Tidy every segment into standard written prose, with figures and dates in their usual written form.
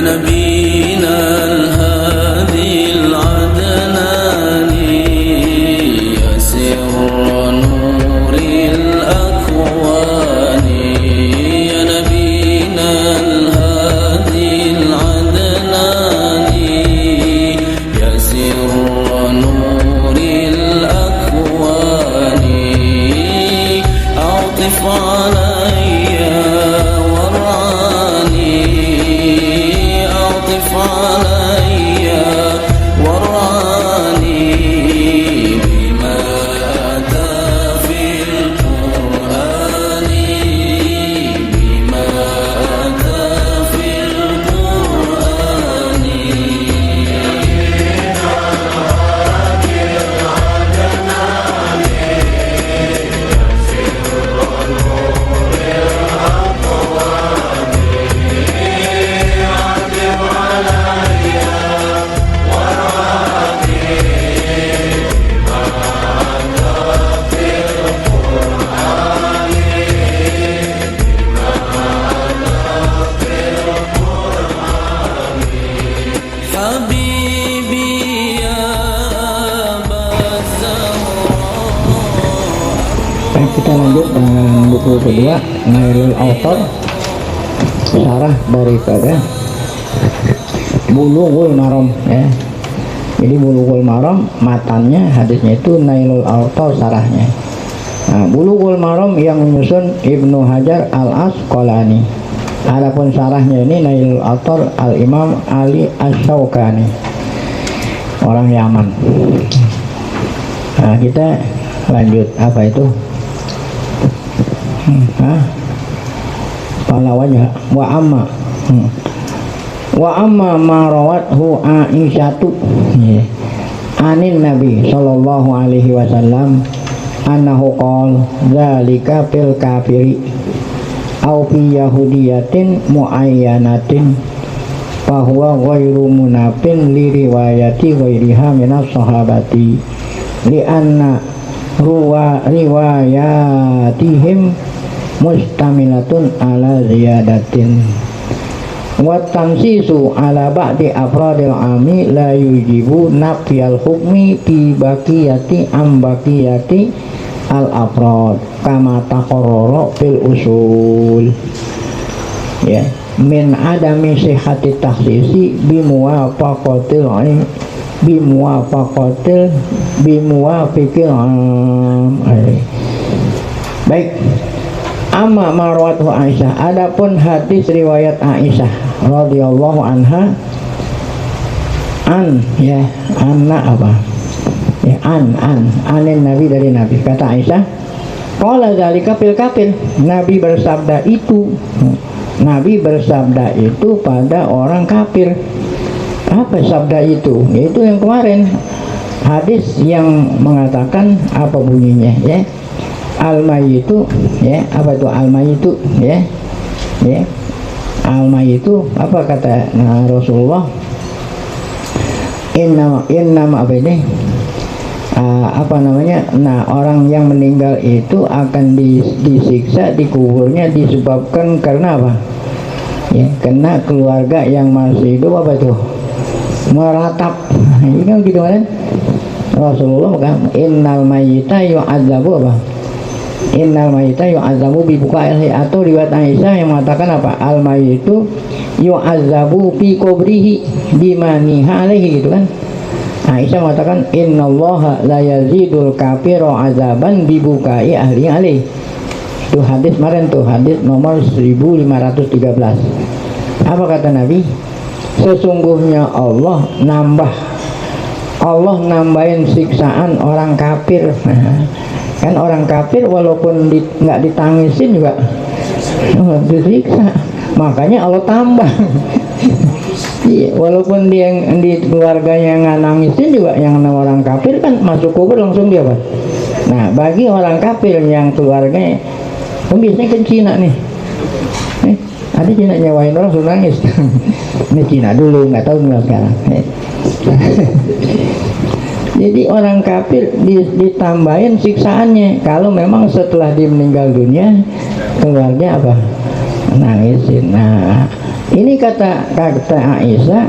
نبينا الهادي العدناني يا سر نور الأكوان يا نبينا الهادي العدناني يا سر نور الأكوان أعطف علي ورعاني أعطف علي ورعاني بما أتى في القرآن بما أتى في القرآن حبيبي يا أبا الزهراء. Kita lanjut dengan buku kedua, Nailul Awtar, syarah daripada Bulughul Maram ya. Jadi Bulughul Maram matannya, hadisnya itu Nailul Awtar syarahnya. Nah, Bulughul Maram yang menyusun Ibnu Hajar Al-Asqalani. Adapun syarahnya ini Nailul Awtar Al-Imam Ali Asy-Syaukani, orang Yaman. Nah, kita lanjut apa itu? Pahlawannya wa amma ma rawathu Aisyatu anin Nabi sallallahu alaihi wasallam annahu qala dzalika fil kafiri au fi yahudiyatin muayyanatin fa huwa ghairu munafin li riwayati ghairiha minas sahabati li anna riwayatihim mustamilatun ala ziyadatin wa tamsisu ala ba'di afradil ami la yujibu nafyal hukmi fi baqiyati am baqiyati al afrad kama taqarrara fil usul ya min adami sihhati takhsisi bimuwafiqil baik. Amma marwatu Aisyah, adapun hadis riwayat Aisyah radhiyallahu anha anna apa ya anin Nabi, dari Nabi, kata Aisyah qala dzalika fil kafir, Nabi bersabda itu pada orang kafir. Apa sabda itu? Yaitu yang kemarin hadis yang mengatakan apa bunyinya ya, al-mayyitu ya, apa itu al-mayyitu ya al-mayyitu, apa kata Rasulullah, inna apa ini apa namanya, nah orang yang meninggal itu akan disiksa di kuburnya disebabkan karena apa ya, karena keluarga yang masih hidup apa itu meratap. Ini kan gitu kan Rasulullah kan, innal mayyita yu'adzabu apa, innal mayyita yu'adzabu bi buka'ihi, atau riwayat Aisyah yang mengatakan apa, al mayyitu yu'adzabu fi qabrihi bimaniha alaihi, gitu kan. Aisyah mengatakan innallaha la yazidul kafira azaban bi bukai ahli alaihi. Itu hadis kemarin tuh, hadis nomor 1513. Apa kata Nabi? Sesungguhnya Allah nambahin siksaan orang kafir. Kan orang kafir walaupun nggak ditangisin juga disiksa, makanya Allah tambah. Walaupun dia yang di keluarganya nggak nangisin juga, yang orang kafir kan masuk kubur langsung dia Pak. Nah bagi orang kafir yang keluarganya, biasanya kan Cina nih, ada Cina nyawain orang suruh nangis. Ini Cina dulu, nggak tahu nggak sekarang. Jadi orang kafir ditambahin siksaannya kalau memang setelah dia meninggal dunia keluarnya apa, nangisin. Nah Ini kata Aisyah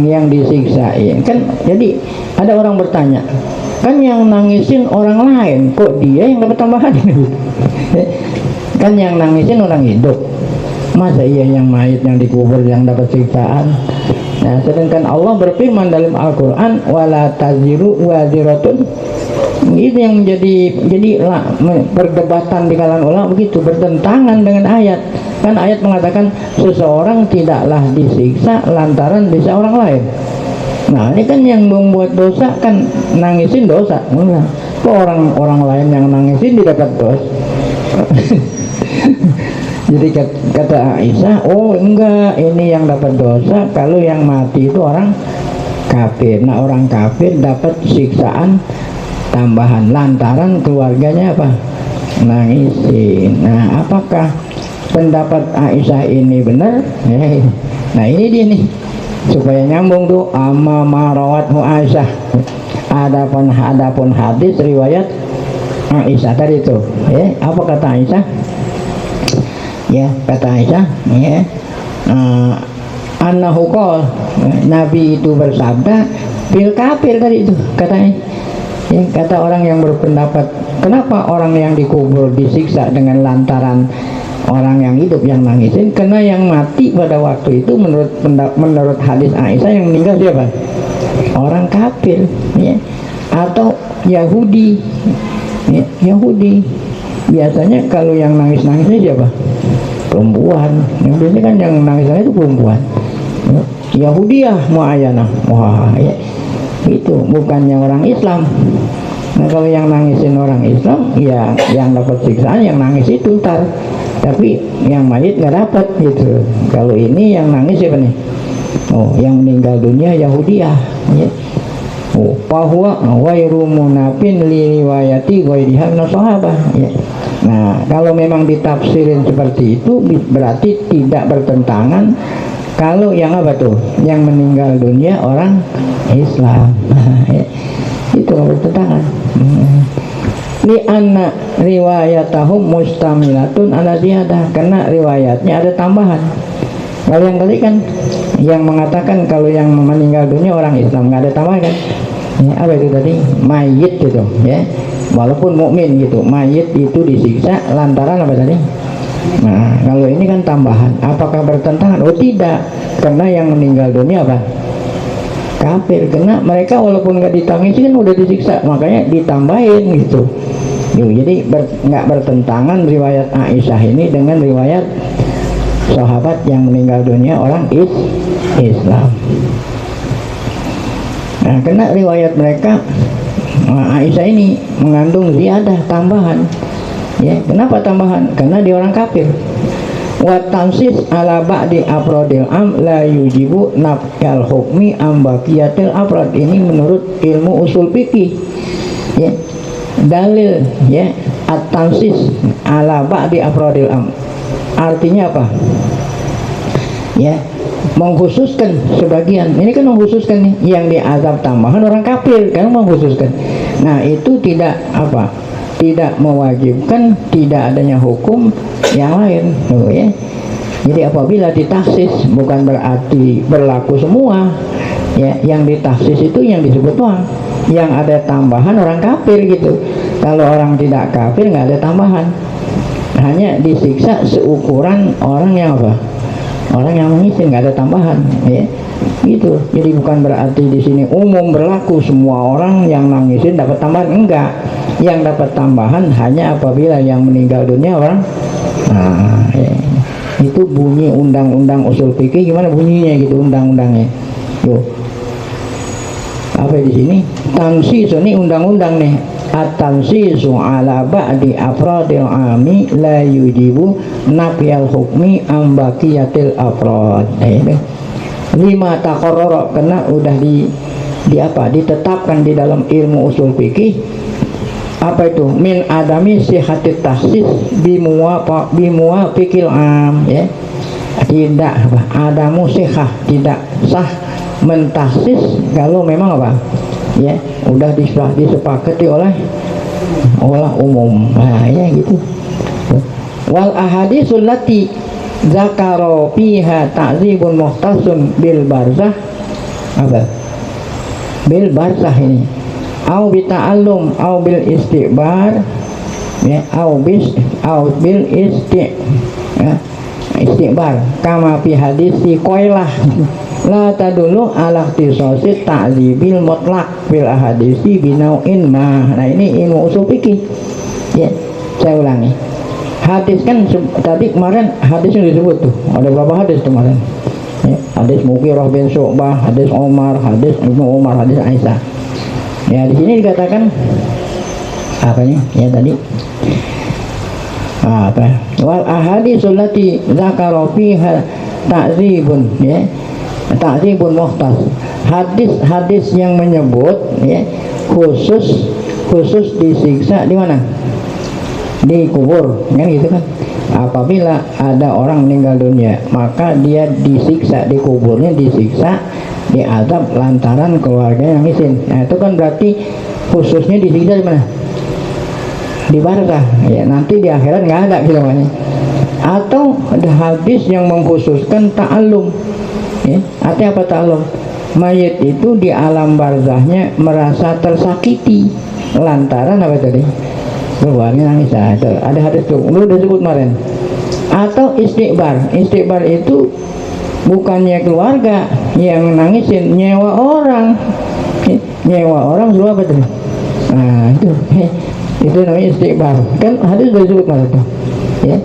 yang disiksain kan. Jadi ada orang bertanya, kan yang nangisin orang lain, kok dia yang dapat tambahan? Kan yang nangisin orang hidup, masa iya yang mayit yang dikubur yang dapat siksaan? Nah, sedangkan Allah berfirman dalam Al-Quran, wala taziru waziratun. Itu yang menjadi perdebatan di kalangan ulama, begitu, bertentangan dengan ayat. Kan ayat mengatakan seseorang tidaklah disiksa lantaran bisa orang lain. Nah, ini kan yang membuat dosa kan nangisin dosa. Enggak. Kok orang lain yang nangisin didapat dosa? Jadi kata Aisyah, oh enggak, ini yang dapat dosa kalau yang mati itu orang kafir. Nah, orang kafir dapat siksaan tambahan lantaran keluarganya apa? Nangisin. Nah, apakah pendapat Aisyah ini benar? Nah, ini dia nih, supaya nyambung tuh amma marawat Aisyah. Adapun hadis riwayat Aisyah tadi tuh, apa kata Aisyah? Ya, kata Aisyah, annahu qol, Nabi itu bersabda bil kafir tadi itu katanya. Ya, kata orang yang berpendapat, kenapa orang yang dikubur disiksa dengan lantaran orang yang hidup yang nangisin? Karena yang mati pada waktu itu menurut hadis Aisyah yang meninggal siapa? Orang kafir, ya, atau Yahudi. Ya, Yahudi biasanya kalau yang nangis-nangisnya siapa? Perempuan. Yang biasanya kan yang nangis-nangis itu perempuan. Yahudiyah Mu'ayyanah. Wah, ya, itu bukannya orang Islam. Nah, kalau yang nangisin orang Islam, ya yang dapat siksaan yang nangis itu ntar, tapi yang mayit nggak dapat gitu. Kalau ini yang nangis siapa nih? Oh, yang meninggal dunia Yahudiyah. Ya. Oh, bahwa wairu munafin li riwayati ghairiha min sahabah. Ya. Nah, kalau memang ditafsirin seperti itu berarti tidak bertentangan kalau yang apa tuh? Yang meninggal dunia orang Islam. Ya. Itu bertentangan. Li anna riwayatahum mustamilatun ala ziyadah, karena riwayatnya ada tambahan. Kalau yang tadi kan yang mengatakan kalau yang meninggal dunia orang Islam nggak ada tambahan kan? Ya, apa itu tadi? Mayit gitu, ya. Walaupun mukmin gitu, mayit itu disiksa lantaran apa tadi? Nah, kalau ini kan tambahan. Apakah bertentangan? Oh tidak, karena yang meninggal dunia apa? Kafir. Karena mereka walaupun nggak ditangisi kan udah disiksa, makanya ditambahin gitu. Jadi nggak bertentangan riwayat Aisyah ini dengan riwayat sahabat yang meninggal dunia orang Islam. Nah, karena riwayat mereka Aisyah ini mengandung ziyadah tambahan. Ya, kenapa tambahan? Karena dia orang kafir. Wa tansis ala ba'di afrodil am la yujibu nafyal hukmi am baqiyatil afrod. Ini menurut ilmu usul fikih. Ya. Dalil ya at-tansis ala ba'di afrodil am. Artinya apa? Ya, mengkhususkan sebagian. Ini kan mengkhususkan nih, yang diazab tambahan orang kafir kan, mengkhususkan. Nah, itu tidak apa? Tidak mewajibkan tidak adanya hukum yang lain, loh, ya. Jadi apabila ditaksis bukan berarti berlaku semua. Ya, yang ditaksis itu yang disebut doang. Yang ada tambahan orang kafir gitu. Kalau orang tidak kafir nggak ada tambahan. Hanya disiksa seukuran orang yang apa? Orang yang mengisin, nggak ada tambahan, ya. Gitu. Jadi bukan berarti di sini umum berlaku semua orang yang nangisin dapat tambahan, enggak. Yang dapat tambahan hanya apabila yang meninggal dunia orang. Nah, ya. Itu bunyi undang-undang usul fikih gimana bunyinya gitu, undang-undangnya. Yo. Apa di sini? Tansis ini undang-undang nih. At-tansisu ala ba'di afradil ami la yujibu nafyal hukmi am baqiyatil afrad. Lima taqarrara, karena udah ditetapkan di dalam ilmu usul fikih. Apa itu? Min adami sihatit tahsis bimuwafiqil am, ya. Tidak apa? Adamu sihah, tidak sah mentahsis kalau memang apa? Ya, udah disepakati oleh umum. Nah, ya gitu. Wal ahadisul lati zakaro fiha ta'zibun muhtasun bil barzah apa? Bil barzah ini au bi ta'allum au bil istighbar ya au bil ya, istighbar kama fi hadis si qoilah la tadulu ala ikhtisasi ta'zibil mutlaq fil ahadisi binau'in ma. Nah ini ilmu usul fikih ya, saya ulangi. Hadis kan tadi kemarin hadis yang disebut tuh ada berapa hadis kemarin ya, hadis Mughirah bin Syu'bah, hadis Umar, hadis Ibnu Umar, hadis Aisyah. Ya di sini dikatakan apa nih ya tadi apa wal ahadisul lati zakara fiha ta'zibun ya, ta'zibun muhtas, hadis yang menyebut ya khusus disiksa di mana, di kubur kan gitu kan. Apabila ada orang meninggal dunia maka dia disiksa di kuburnya, disiksa diazab lantaran keluarganya yang isin. Nah itu kan berarti khususnya disiksa di mana, di barzah ya, nanti di akhirat nggak ada gitu kan. Atau ada hadis yang mengkhususkan ta'allum ya. Artinya apa ta'allum? Mayit itu di alam barzahnya merasa tersakiti lantaran apa tadi? Keluarnya nangis. Ada hadis tuh, lu udah sebut kemarin. Atau istighbar itu bukannya keluarga yang nangisin, nyewa orang suruh apa tuh? Nah itu namanya istighbar kan, hadis udah disebut kemarin tuh ya.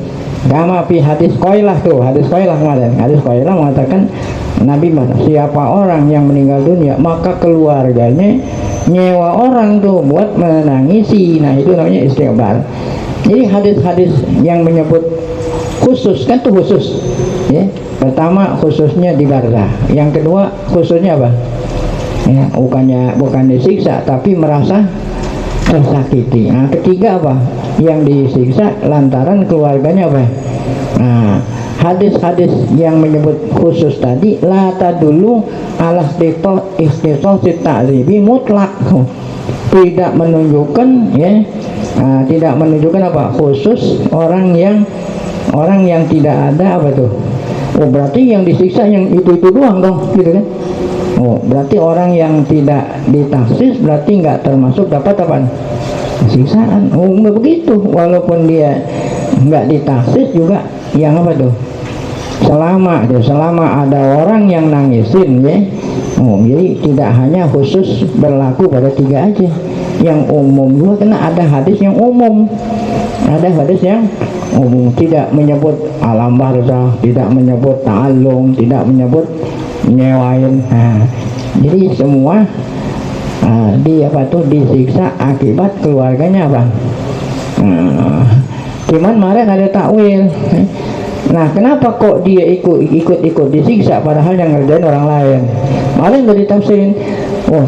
Kama fi hadis qoilah tuh, hadis qoilah kemarin. Hadis qoilah mengatakan Nabi siapa orang yang meninggal dunia maka keluarganya nyewa orang tuh buat menangisi. Nah itu namanya istighbar. Jadi hadis-hadis yang menyebut khusus kan tuh khusus ya. Pertama khususnya di barzah, yang kedua khususnya apa ya, bukan disiksa tapi merasa tersakiti. Nah ketiga apa, yang disiksa lantaran keluarganya apa. Nah hadis-hadis yang menyebut khusus tadi la tadulu ala ikhtisasi ta'zibi mutlak, tidak menunjukkan ya, tidak menunjukkan apa, khusus orang yang tidak ada apa tuh. Oh berarti yang disiksa yang itu doang dong gitu kan. Oh berarti orang yang tidak ditaksis berarti nggak termasuk dapat apa, siksaan. Oh nggak begitu, walaupun dia nggak ditaksis juga yang apa tuh, selama ada orang yang nangisin ya. Oh jadi tidak hanya khusus berlaku pada tiga aja, yang umum juga, karena ada hadis yang umum, tidak menyebut alam barzah, tidak menyebut ta'allum, tidak menyebut nyewain. Nah, jadi semua disiksa akibat keluarganya bang. Cuman kemarin ada takwil. Nah kenapa kok dia ikut disiksa padahal yang ngerjain orang lain? Kemarin udah ditafsirin,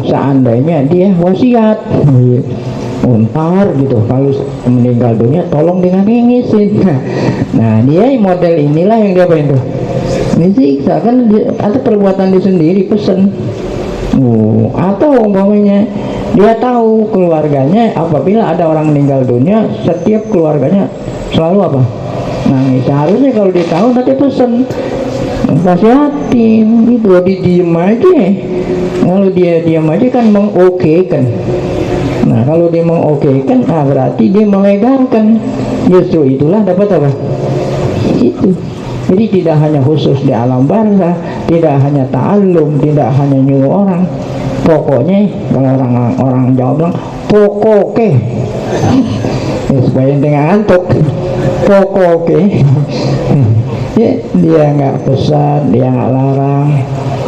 seandainya dia wasiat ntar gitu kalau meninggal dunia tolong dengan ngingisin. Nah dia model inilah yang dia apain tuh, disiksa kan, atau perbuatan dia sendiri pesen. Atau umpamanya dia tahu keluarganya apabila ada orang meninggal dunia setiap keluarganya selalu apa, nangis. Seharusnya kalau dia tahu nanti pesen nasihatin gitu, diem aja. Kalau dia diam aja kan mengokekan. Nah kalau dia mengokekan, berarti dia melegalkan. Justru itulah dapat apa itu. Jadi tidak hanya khusus di alam barzah, tidak hanya ta'allum, tidak hanya nyuruh orang. Pokoknya kalau orang Jawa bilang pokoke ya, supaya dengan ngantuk, pokoke ya, dia nggak pesan, dia nggak larang,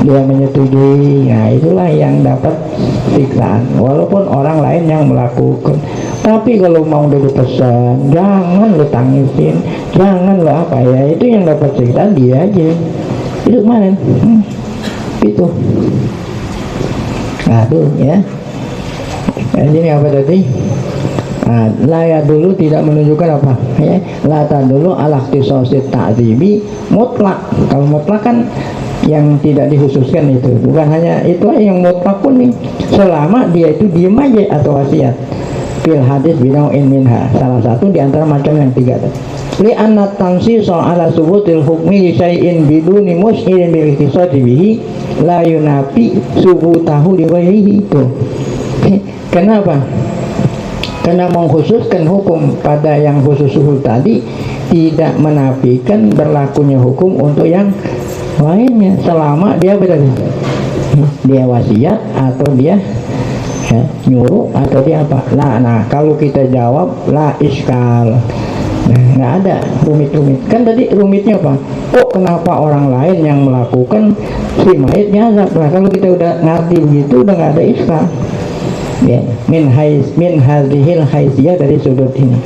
dia menyetujui. Nah itulah yang dapat siksaan, walaupun orang lain yang melakukan. Tapi kalau mau dipesan, jangan lo tangisin, jangan lo apa ya, itu yang dapat siksaan dia aja. Itu kemarin itu. Aduh ya. Ini apa tadi? Laya dulu tidak menunjukkan apa ya, lata dulu ala ikhtisasi ta'zibi mutlak. Kalau mutlak kan yang tidak dikhususkan itu, bukan hanya itu yang mutlak pun nih, selama dia itu diem aja atau wasiat fil hadis binau'in minha, salah satu di antara macam yang tiga tadi. li anna tansiso ala subutil hukmi li syai'in biduni mus'irin bil iktisadi bihi la yunafi subutahu li ghairihi. Itu kenapa? Karena mengkhususkan hukum pada yang khusus tadi tidak menafikan berlakunya hukum untuk yang lainnya selama dia berarti dia wasiat atau dia nyuruh atau dia apa. Nah kalau kita jawab la iskal, nggak ada rumit-rumit. Kan tadi rumitnya apa? Oh kenapa orang lain yang melakukan si mayit nyazab? Nah kalau kita udah ngerti begitu udah nggak ada iskal ya. Min hadhil haisiyah, dari sudut ini.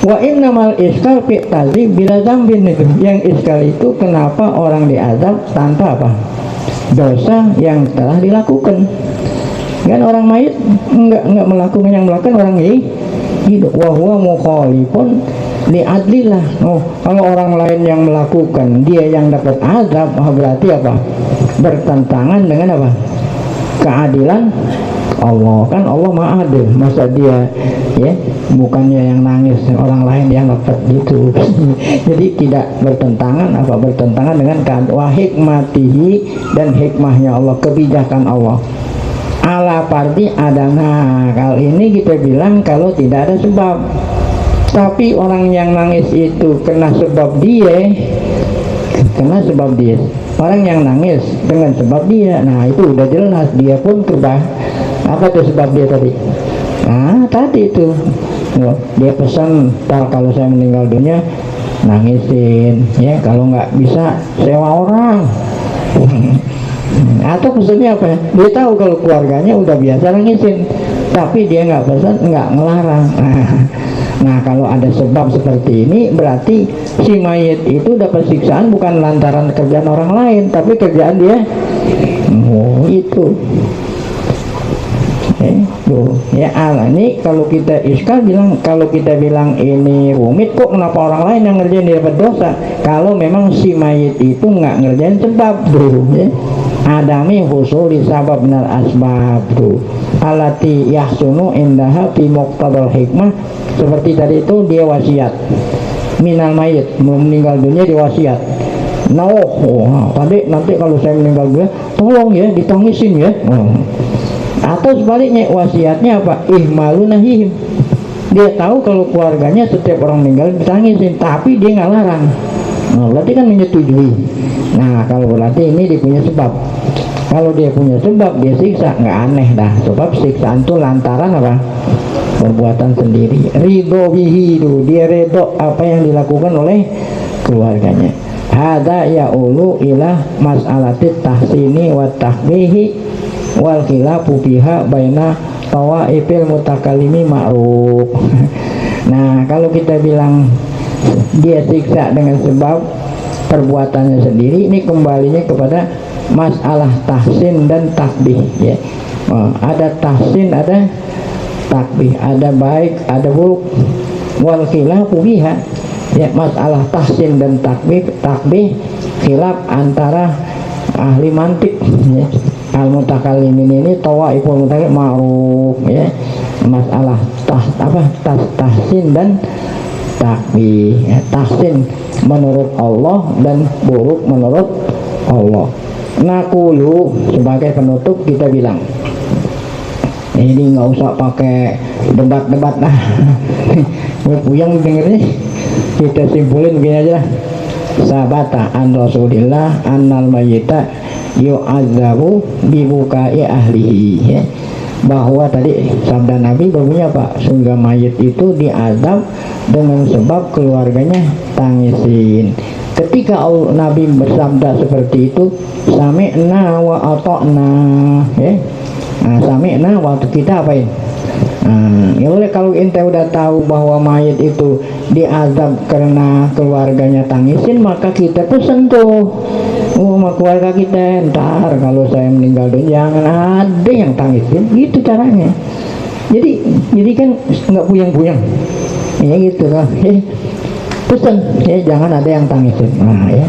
Wa innamal iskal fi tazib bila zambin. Itu yang iskal itu kenapa orang diazab tanpa apa? Dosa yang telah dilakukan. Kan orang mayit enggak melakukan, yang melakukan orang hidup. Wa huwa mukhalifun li adlillah. Oh, kalau orang lain yang melakukan dia yang dapat azab, berarti apa? Bertentangan dengan apa? Keadilan Allah. Kan Allah Maha Adil. Masa dia ya bukannya yang nangis orang lain yang dapat gitu. Jadi tidak bertentangan apa? Bertentangan dengan wa hikmatihi, dan hikmahnya Allah, kebijakan Allah. Ala parti adana. Kali ini kita bilang kalau tidak ada sebab. Tapi orang yang nangis itu kena sebab dia. Orang yang nangis dengan sebab dia. Nah itu udah jelas dia pun apa tuh sebab dia tadi? Nah tadi itu dia pesan, kalau saya meninggal dunia nangisin ya, kalau nggak bisa sewa orang. Atau pesannya apa? Dia tahu kalau keluarganya udah biasa nangisin, tapi dia nggak pesan, nggak ngelarang. Nah kalau ada sebab seperti ini, berarti si mayit itu dapat siksaan bukan lantaran kerjaan orang lain, tapi kerjaan dia. Oh itu ya ini kalau kita iskal bilang, kalau kita bilang ini rumit, kok kenapa orang lain yang ngerjain dia dapat dosa? Kalau memang si mayit itu nggak ngerjain sebab bro ya. Adami husuli sabab minal asbab bro alati yahsunu indaha fi muqtadal hikmah. Seperti tadi itu dia wasiat minal mayit, meninggal dunia dia wasiat. Tadi nanti kalau saya meninggal dunia tolong ya ditangisin ya. Atau sebaliknya wasiatnya apa? Ihmalu nahihim. Dia tahu kalau keluarganya setiap orang meninggal ditangisin, tapi dia nggak larang. Nah, berarti kan menyetujui. Nah kalau berarti ini dia punya sebab. Kalau dia punya sebab dia siksa, nggak aneh dah. Sebab siksaan itu lantaran apa? Perbuatan sendiri. Ridho bihi, dia ridho apa yang dilakukan oleh keluarganya. Hada ya'ulu ila mas'alatit tahsini wa tahbihi wal khilafu biha baina tawaifil mutakalimi ma'ruf. Nah kalau kita bilang dia siksa dengan sebab perbuatannya sendiri, ini kembalinya kepada masalah tahsin dan takbih ya. Ada tahsin, ada takbih, ada baik, ada buruk. Wal khilafu biha ya, masalah tahsin dan takbih khilaf antara ahli mantik ya. Al-mutakallimin ini tawaiful mutakallim ma'ruf ya. Masalah tahsin dan takbih ya. Tahsin menurut Allah dan buruk menurut Allah. Nakulu sebagai penutup kita bilang, ini nggak usah pakai debat-debat lah. Puyeng dengernya, kita simpulin begini aja. Sabata an Rasulillah annal mayyita yu'adzabu bibukai ahlihi ya. Bahwa tadi sabda Nabi bahwa apa? Sehingga mayit itu diazab dengan sebab keluarganya tangisin. Ketika Nabi bersabda seperti itu, sami'na wa ata'na ya. Nah, sami'na waktu kita apain? Ya boleh, kalau ente udah tahu bahwa mayit itu diazab karena keluarganya tangisin, maka kita pesan tuh sama keluarga kita, ntar kalau saya meninggal dunia jangan ada yang tangisin, gitu caranya. Jadi kan nggak puyeng-puyeng ya gitu loh ya. Pesan ya jangan ada yang tangisin. Nah ya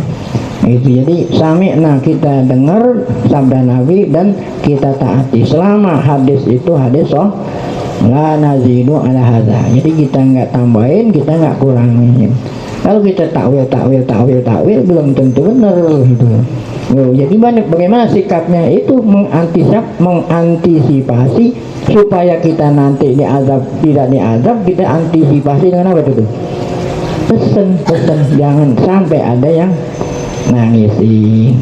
itu, jadi sami'na, kita dengar sabda Nabi dan kita taati selama hadis itu hadis La nazidu ala hadza. Jadi kita nggak tambahin, kita nggak kurangin. Kalau kita takwil belum tentu benar gitu. Jadi bagaimana sikapnya itu mengantisipasi supaya kita nanti diazab tidak diazab, kita antisipasi dengan apa itu? Pesen jangan sampai ada yang nangisin.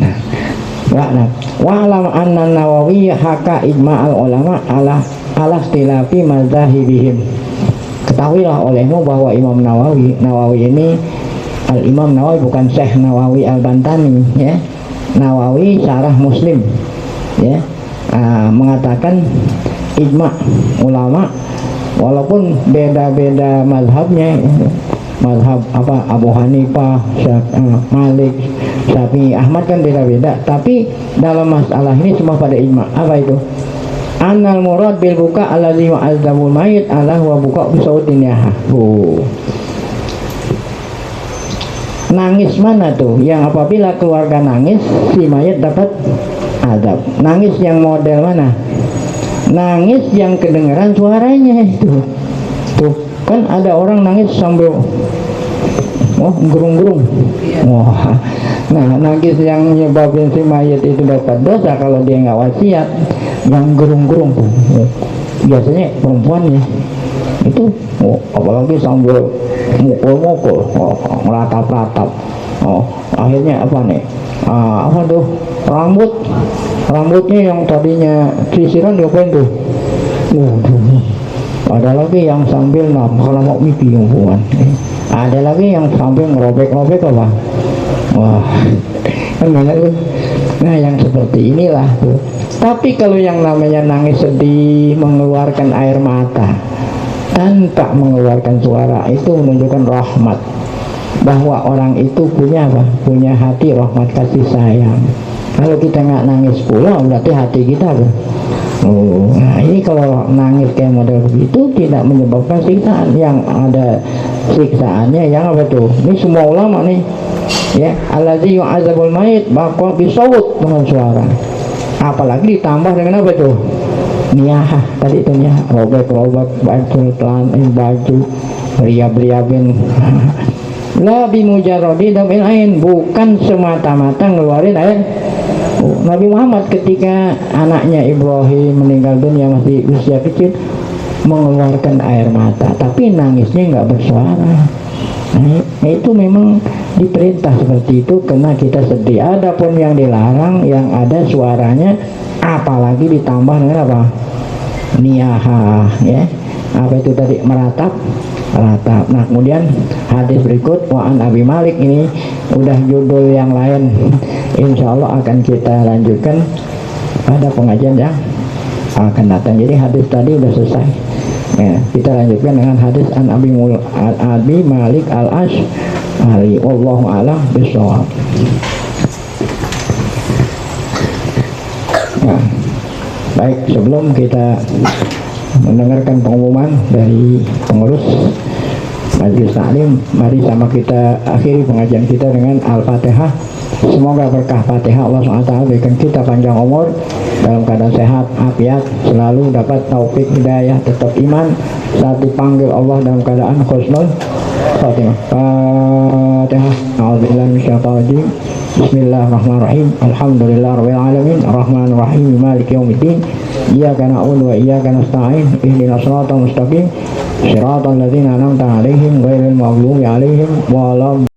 Wa'lam anna Nawawi haka ijma' al ulama ala ikhtilafi mazahibihim. Ketahuilah olehmu bahwa Imam Nawawi ini Al-Imam Nawawi bukan Syekh Nawawi Al-Bantani ya. Nawawi syarah Muslim ya, mengatakan ijma' ulama walaupun beda-beda mazhabnya ya. Mazhab apa Abu Hanifah, Malik, Syafi'i, Ahmad kan beda-beda, tapi dalam masalah ini semua pada ijma'. Apa itu? Annal murad bil buka allazi yu'adzabul mayit ala wa buka bi sautin yaha. Nangis mana tuh? Yang apabila keluarga nangis, si mayat dapat azab. Nangis yang model mana? Nangis yang kedengaran suaranya itu. Tuh, kan ada orang nangis sambil gerung-gerung. Wah. Nah, nangis yang nyebabin si mayat itu dapat dosa kalau dia nggak wasiat. Yang gerung-gerung tuh. Biasanya perempuannya. Itu apalagi sambil mukul-mukul, meratap-ratap. Akhirnya apa nih? Apa tuh? Rambutnya yang tadinya sisiran diapain tuh? Ada lagi yang sambil kalau mau mimpi hubungan. Ada lagi yang sambil ngerobek-robek apa? Wah, kan banyak tuh. Nah, yang seperti inilah tuh. Tapi kalau yang namanya nangis sedih, mengeluarkan air mata tanpa mengeluarkan suara, itu menunjukkan rahmat, bahwa orang itu punya apa? Punya hati rahmat kasih sayang. Kalau kita nggak nangis pula, berarti hati kita apa? Nah ini kalau nangis kayak model begitu tidak menyebabkan siksaan. Yang ada siksaannya yang apa tuh? Ini semua ulama nih ya, allazi yu'adzabul mayit bahwa bisawut dengan suara, apalagi ditambah dengan apa tuh? Niyah tadi itu ya, robek-robek baju riab-riabin. La bimujarradi damil ain, bukan semata-mata ngeluarin air. Nabi Muhammad ketika anaknya Ibrahim meninggal dunia masih usia kecil mengeluarkan air mata, tapi nangisnya nggak bersuara. Nah, itu memang diperintah seperti itu karena kita sedih. Adapun yang dilarang yang ada suaranya, apalagi ditambah dengan apa? Niyaha ya. Apa itu tadi? Meratap. Nah, kemudian hadis berikut wa an Abi Malik, ini udah judul yang lain. Insya Allah akan kita lanjutkan pada pengajian yang akan datang. Jadi hadis tadi udah selesai ya, kita lanjutkan dengan hadis an Abi Malik al-Ash'ari. Wallahu a'lam bishawab. Nah, baik, sebelum kita mendengarkan pengumuman dari pengurus Majelis Taklim, mari sama kita akhiri pengajian kita dengan Al-Fatihah. Semoga berkah Fatihah Allah SWT berikan kita panjang umur, dalam keadaan sehat, afiat, selalu dapat taufik hidayah, tetap iman saat dipanggil Allah dalam keadaan husnul khatimah. Fatihah. A'udzubillahi minasyaitonir rajim. Bismillahirrahmanirrahim. Alhamdulillahirabbil alamin, arrahmanir rahim, maliki yaumiddin. Iyyaka na'budu wa iyyaka nasta'in. Ihdinas siratal mustaqim. Shiratal ladzina an'amta 'alaihim ghairil maghdubi 'alaihim waladdallin.